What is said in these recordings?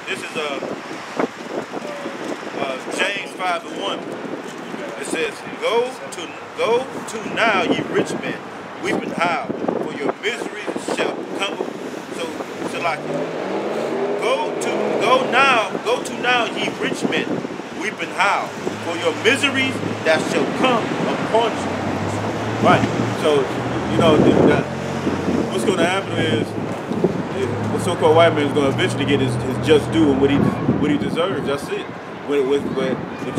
This is James 5:1. It says, Go to now, ye rich men, weep and howl, for your miseries shall come. So like, go to now, ye rich men, weep and howl, for your miseries that shall come upon you. Right. So, you know, what's going to happen is the so-called white man is going to eventually get his just due and what he deserves. That's it. What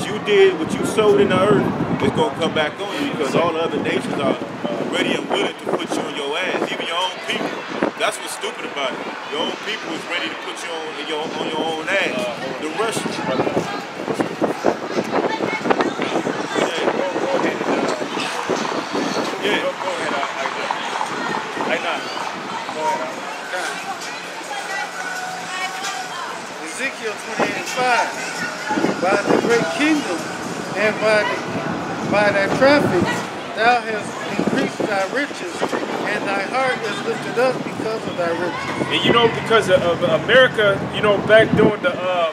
you did, what you sowed in the earth, it's going to come back on you, because all the other nations are ready and willing to put you on your ass, even your own people. That's what's stupid about it. Your own people is ready to put you on your own ass. The Russians. Ezekiel 28:5. By the great kingdom and by thy traffic thou hast increased thy riches, and thy heart is lifted up because of thy riches. And you know, because of America, you know, back during the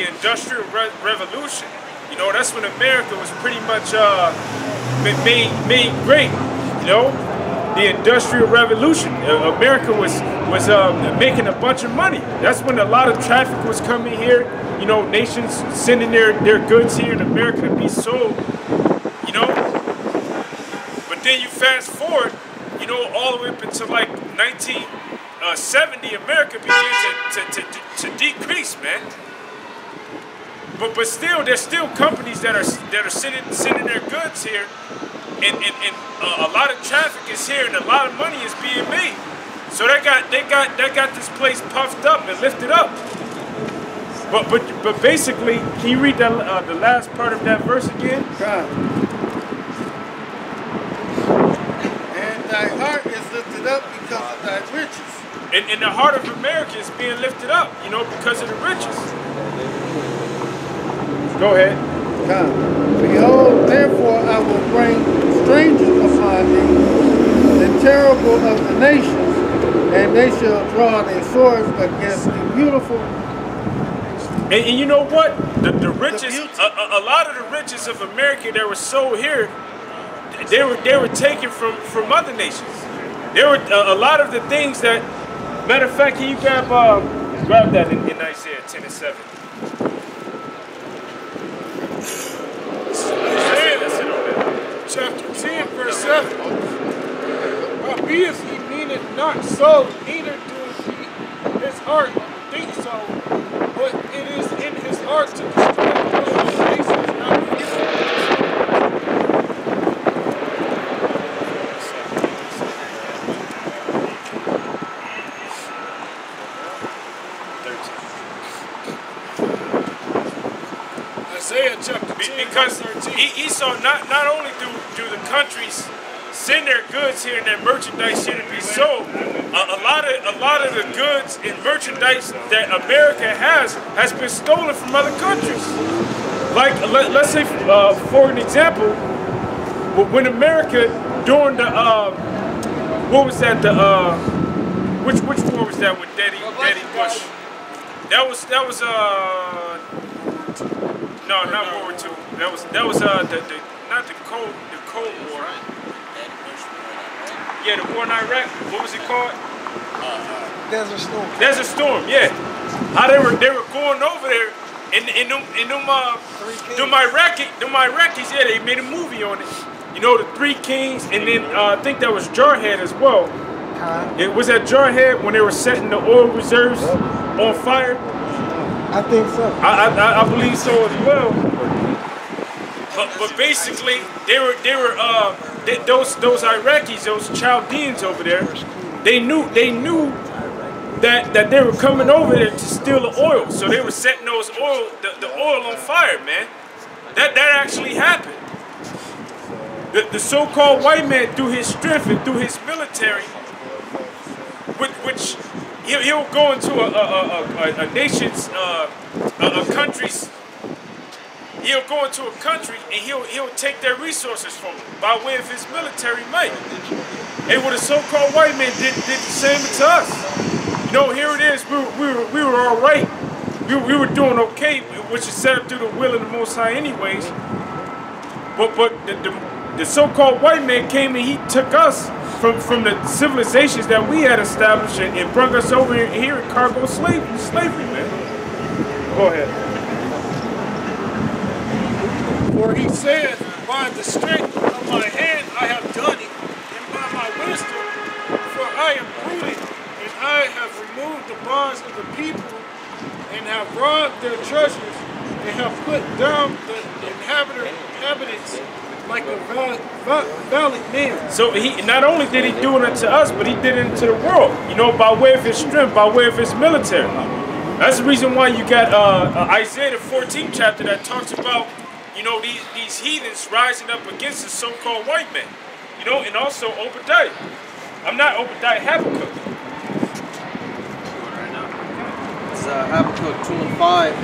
Industrial Revolution, you know, that's when America was pretty much made great, you know. The Industrial Revolution, America was making a bunch of money. That's when a lot of traffic was coming here. You know, nations sending their goods here in America to be sold. You know, but then you fast forward, you know, all the way up until like 1970, America began to decrease, man. But still, there's still companies that are sending their goods here. And a lot of traffic is here, and a lot of money is being made. So they got this place puffed up and lifted up. But basically, can you read that the last part of that verse again? God. And thy heart is lifted up because of thy riches. And the heart of America is being lifted up, you know, because of the riches. Go ahead. God. Behold, therefore I will bring strangers upon thee, the terrible of the nations, and they shall draw their swords against the beautiful. And you know what? The riches, a lot of the riches of America that were sold here, they were taken from other nations. There were a lot of the things that, matter of fact, can you grab that in Isaiah 10:7? Chapter 10, verse 7. Howbeit he meaneth not so, neither doeth he his heart think so, but it is in his heart to destroy the nations, not Isaiah chapter 10, because verse 13. Esau, not only do the countries send their goods here and their merchandise here to be sold, a lot of the goods and merchandise that America has been stolen from other countries. Like let's say for an example, when America during the what was that, which war was that with Daddy Bush? That was no, not World War II. That was not the Cold War. Yeah, the war in Iraq. What was it called? Desert Storm. Desert Storm. Yeah. How they were going over there in them Iraqis. Yeah, they made a movie on it. You know, the Three Kings, and then I think that was Jarhead as well. It was at Jarhead when they were setting the oil reserves on fire. I think so. I believe so as well. But basically, those Iraqis, those Chaldeans over there, they knew that they were coming over there to steal the oil. So they were setting the oil on fire, man. That actually happened. The so-called white man, through his strength and through his military, which he'll go into a nation's a country's. He'll go into a country and he'll take their resources from them by way of his military might. And what the so-called white man did the same to us. You know, here it is. We were all right we were doing okay, which is set up through the will of the Most High anyways. But the so-called white man came and he took us from the civilizations that we had established and brought us over here in cargo slavery, man. Go ahead. For he said, by the strength of my hand I have done it, and by my wisdom, for I am prudent, and I have removed the bonds of the people, and have robbed their treasures, and have put down the inhabitants like a valiant man. So he not only did he do it unto us, but he did it into the world, you know, by way of his strength, by way of his military. That's the reason why you got Isaiah the 14th chapter that talks about, you know, these heathens rising up against the so-called white man. You know, and also Obadiah. I'm not Obadiah, Habakkuk. It's Habakkuk 2 and 5.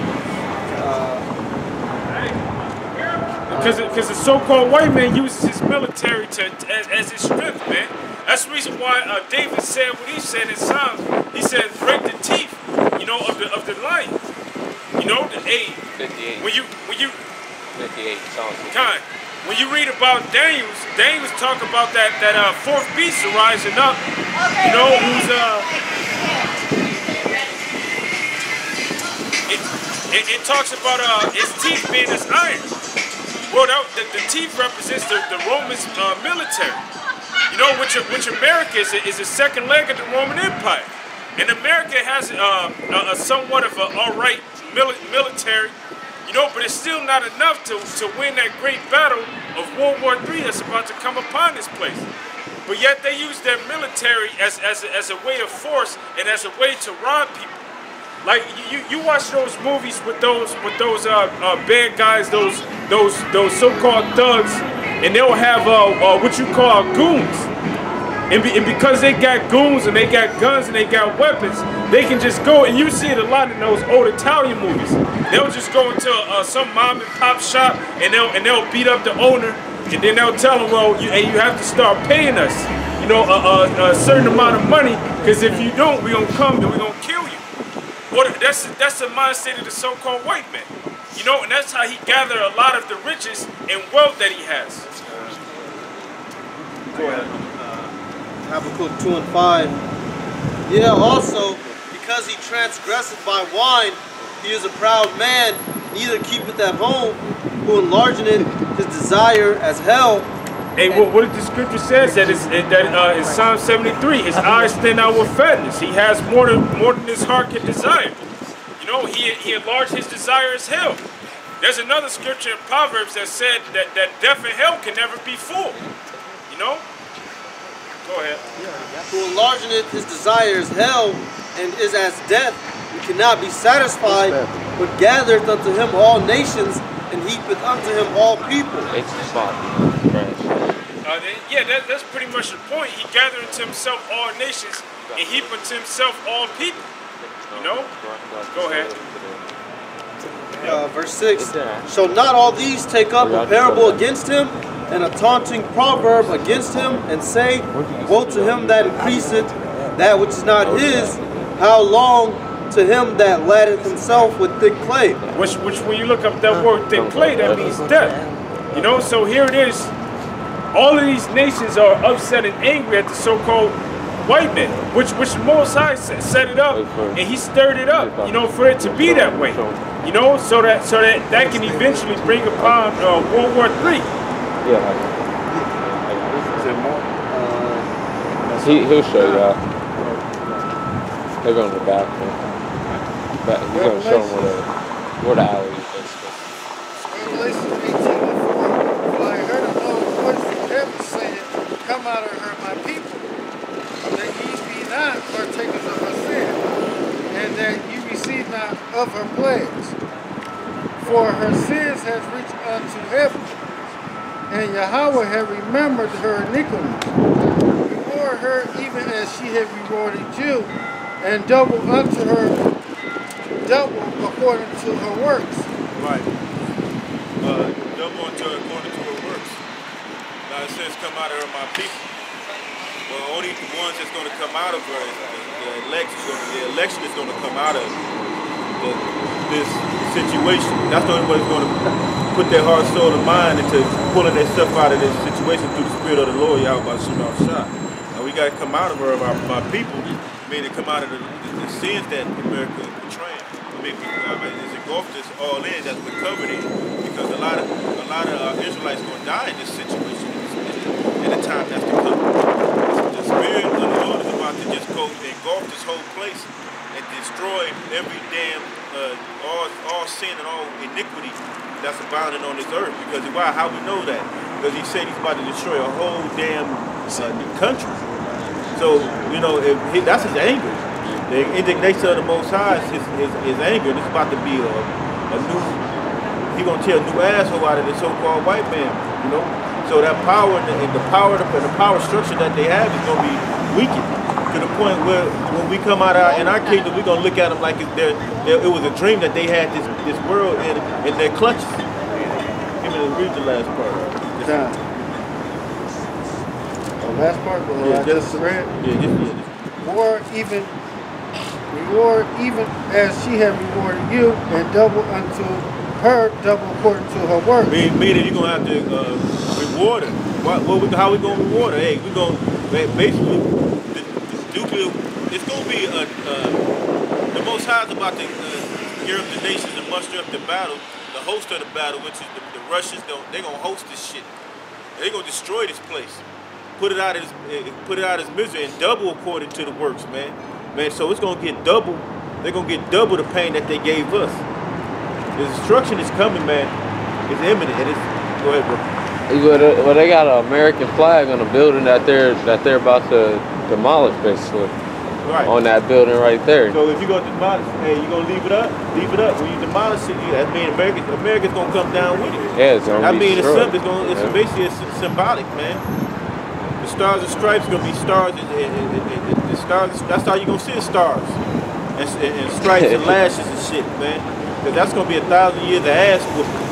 Because the so-called white man uses his military as his strength, man. That's the reason why David said what he said in Psalms. He said, break the teeth, you know, of the lion. You know, the 58. When you 58 Psalms. Kind. When you read about Daniel's talk about that fourth beast rising up, you know, who's it talks about his teeth being as iron. Well, the teeth represents the Roman military. You know, which America is a second leg of the Roman Empire, and America has a somewhat of an all-right military. You know, but it's still not enough to win that great battle of World War III that's about to come upon this place. But yet they use their military as a way of force and as a way to rob people. Like you watch those movies with those bad guys, those so-called thugs, and they'll have what you call goons. And because they got goons and they got guns and they got weapons, they can just go, and you see it a lot in those old Italian movies. They'll just go into some mom and pop shop and they'll beat up the owner, and then they'll tell them, well, you have to start paying us, you know, a certain amount of money, because if you don't, we're gonna come and we're gonna kill you. Well, that's the mindset of the so-called white man, you know, and that's how he gathered a lot of the riches and wealth that he has. Go ahead. Habakkuk 2 and 5. Yeah, also, because he transgresseth by wine, he is a proud man, neither keepeth at home, who enlargeneth his desire as hell. Hey, what did the scripture says? That is in Psalm 73, his eyes stand out with fatness. He has more than his heart can desire. You know, he enlarged his desire as hell. There's another scripture in Proverbs that said that death and hell can never be full. You know? Go ahead. Who enlargeneth his desire as hell, and is as death, and cannot be satisfied, but gathereth unto him all nations, and heapeth unto him all people. It's the spot. Yeah, that's pretty much the point. He gathered unto himself all nations, and heaped unto himself all people. You know? Go ahead. Verse 6. Shall not all these take up a parable against him, and a taunting proverb against him, and say, woe to him that increaseth that which is not his, how long to him that laddeth himself with thick clay. Which when you look up that word thick clay, that means death. You know, so here it is. All of these nations are upset and angry at the so-called white man, which the Most High set it up, and he stirred it up, you know, for it to be that way. You know, so that can eventually bring upon World War III. Yeah. He'll show you out. They're going to the bathroom. But he's going to show them where the alley is. Revelation 18:4. For I heard a loud voice from heaven saying, come out of her, my people, that ye be not partakers of her sin, and that ye receive not of her plagues. For her sins has reached unto heaven, and Yahweh had remembered her iniquities. Reward her even as she had rewarded you, and double unto her, double according to her works. Right. Double unto her according to her works. Now it says, come out of her, my people. Well, only the ones that's going to come out of her, the election is going to come out of this situation. That's the only way it's going to put their heart, soul, and mind into pulling their stuff out of this situation through the Spirit of the Lord, Yahweh Shema Shah. And we got to come out of her, our people, meaning come out of the sins that America is portraying. It's engulfed us all in, that's we're covered in. Because a lot of Israelites going to die in this situation in the time that's to come. The Spirit of the Lord is about to just go engulf this whole place and destroy every damn, all sin and all iniquity that's abounding on this earth. Because why? How we know that? Because he said he's about to destroy a whole damn country. So, you know, that's his anger. The indignation of the Most High is his anger. And it's about to be a new, he's going to tear a new asshole out of the so-called white man, you know? So that power and the power structure that they have is going to be weakened to the point where when we come out in our kingdom, we're going to look at them like it was a dream that they had this world in their clutches. Give me read the last part. The last part, I just read. Reward even as she had rewarded you, and double unto her, double according to her work. Meaning you're going to have to reward her. How we going to reward her? Hey, we're going to, basically, it's going to be the Most High is about to gear up the nations and muster up the battle, the host of the battle, which is the Russians. They're going to host this shit. They're going to destroy this place. Put it out as misery and double according to the works, man. So it's gonna get double. They're gonna get double the pain that they gave us. The destruction is coming, man. It's imminent. Go ahead, bro. Well, they got an American flag on the building that they're about to demolish, basically. Right. On that building right there. So if you're gonna demolish, hey, you gonna leave it up? Leave it up. When you demolish it, that means America's gonna come down with it. Yeah, it's gonna be destroyed. It's basically symbolic, man. The stars and stripes gonna be stars, and the stars. That's how you gonna see the stars and stripes and lashes and shit, man. Cause that's gonna be 1,000 years of ass whooping.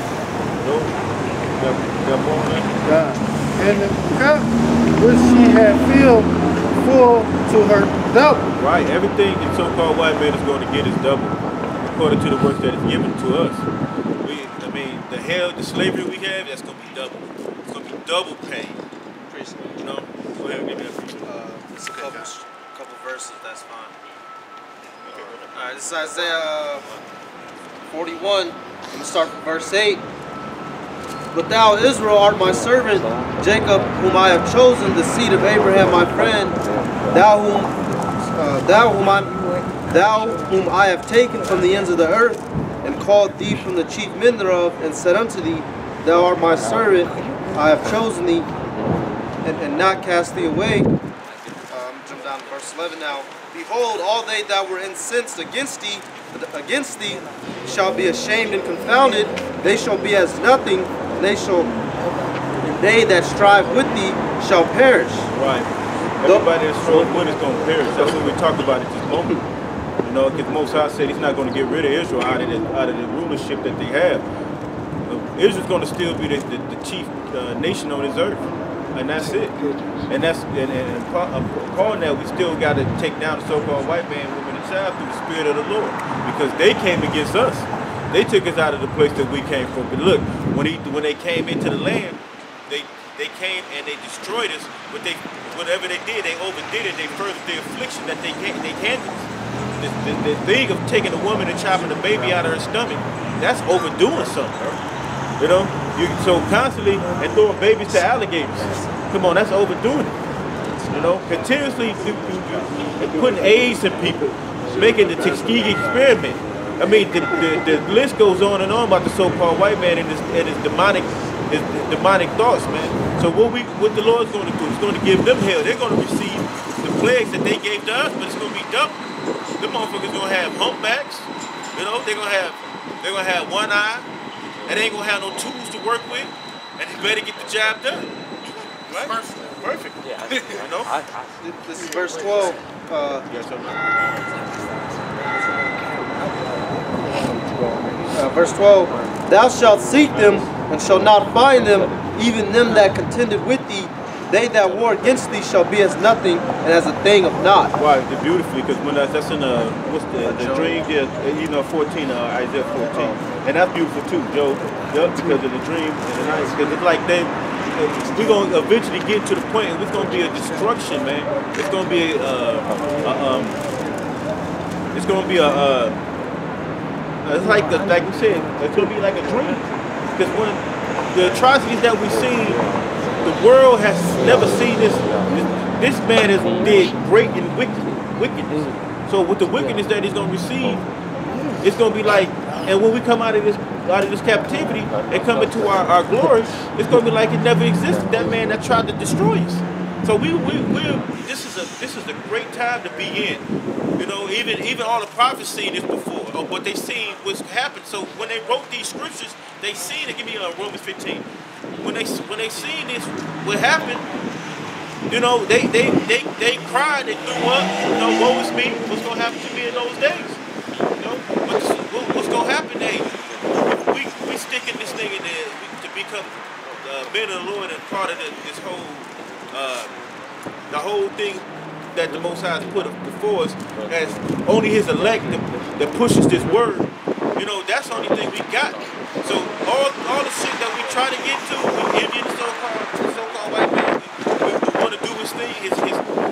You know? And the cup which she had filled full to her double. Right. Everything the so-called white man is going to get is double, according to the works that is given to us. The slavery we have, that's gonna be double. It's gonna be double pain. You know? Go ahead, give me that piece. Just a couple verses, that's fine. Alright, this is Isaiah 41. I'm going to start from verse 8. But thou, Israel, art my servant, Jacob, whom I have chosen, the seed of Abraham, my friend, thou whom I have taken from the ends of the earth, and called thee from the chief men thereof, and said unto thee, thou art my servant, I have chosen thee, and not cast thee away. Jump down to verse 11 now. Behold, all they that were incensed against thee shall be ashamed and confounded. They shall be as nothing. And they that strive with thee shall perish. Right. Everybody that's strong with is going to perish. That's what we talked about at this moment. You know, because Most High said he's not going to get rid of Israel out of the rulership that they have. Israel's going to still be the chief nation on this earth. And that's it. And upon that, we still got to take down the so-called white man, woman, and child through the Spirit of the Lord, because they came against us. They took us out of the place that we came from. But look, when they came into the land, they came and they destroyed us. But whatever they did, they overdid it. They furthered the affliction that they handed us. The thing of taking a woman and chopping a baby out of her stomach, that's overdoing something, bro. You know, so constantly and throwing babies to alligators. Come on, that's overdoing it. You know, continuously putting AIDS in people, making the Tuskegee experiment. I mean, the list goes on and on about the so-called white man and his demonic thoughts, man. So what the Lord's going to do? He's going to give them hell. They're going to receive the plagues that they gave to us, but it's going to be double. Them motherfuckers going to have humpbacks. You know, they're going to have one eye. And they ain't gonna have no tools to work with, and they better get the job done. Right? Perfect. Yeah. You know? This is verse 12. Verse 12. Thou shalt seek them, and shalt not find them, even them that contended with thee. they that war against thee shall be as nothing and as a thing of naught. Right, beautifully, because when that's in what's the dream? Yeah, 14, Isaiah 14, and that's beautiful too, Joe. Yep, because of the dream and the night. Because it's like we're gonna eventually get to the point, and it's gonna be a destruction, man. It's gonna be it's gonna be it's like we said, it's gonna be like a dream. Because when the atrocities that we see. The world has never seen this. This man has did great and wickedness. So with the wickedness that he's gonna receive, it's gonna be like. And when we come out of this captivity and come into our glory, it's gonna be like it never existed. That man that tried to destroy us. So this is a great time to be in. You know, even all the prophets seen this before, or what they seen was happen. So when they wrote these scriptures, they seen it. Give me Romans 15. When they seen this, what happened, you know, they cried, they threw up, you know, woe is me, what's gonna happen to me in those days? You know, what's gonna happen? We sticking this thing in there to become men of the Lord and part of this whole the whole thing that the Most High has put before us as only His elect that pushes this word. You know, that's the only thing we got. So all the shit that we try to get to, Indian so-called white man, we want to do his thing,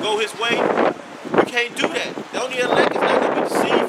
go his way. We can't do that. The only elect is not going to be deceived